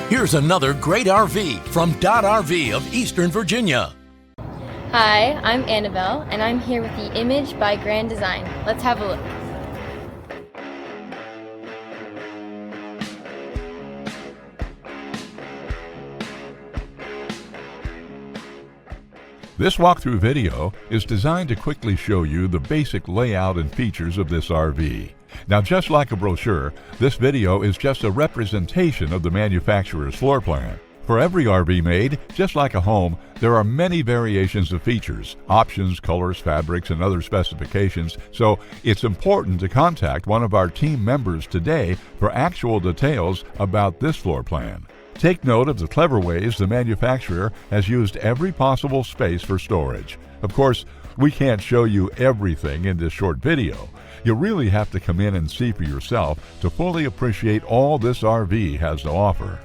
Here's another great RV from Dodd RV of Eastern Virginia. Hi, I'm Annabelle, and I'm here with the Image by Grand Design. Let's have a look. This walkthrough video is designed to quickly show you the basic layout and features of this RV. Now, just like a brochure, this video is just a representation of the manufacturer's floor plan. For every RV made, just like a home, there are many variations of features, options, colors, fabrics, and other specifications, so it's important to contact one of our team members today for actual details about this floor plan. Take note of the clever ways the manufacturer has used every possible space for storage. Of course, we can't show you everything in this short video. You really have to come in and see for yourself to fully appreciate all this RV has to offer.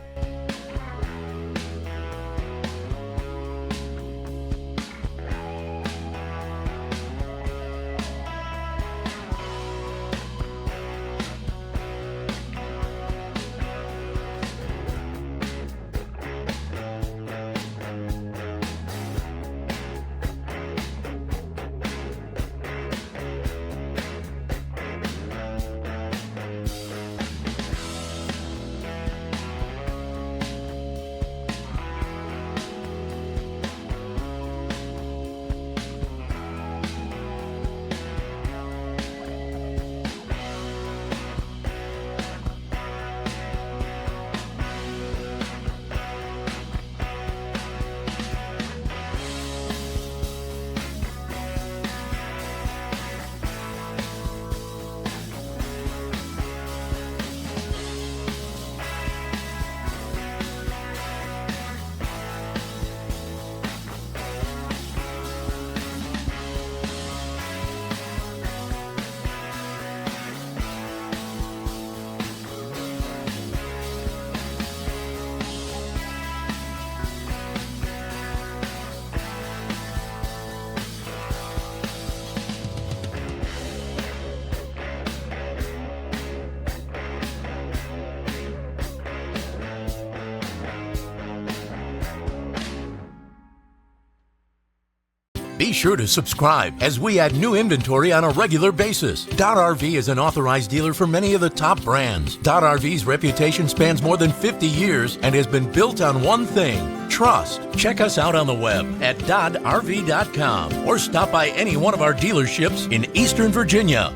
Be sure to subscribe as we add new inventory on a regular basis. Dodd RV is an authorized dealer for many of the top brands. Dodd RV's reputation spans more than 50 years and has been built on one thing: trust. Check us out on the web at doddrv.com or stop by any one of our dealerships in Eastern Virginia.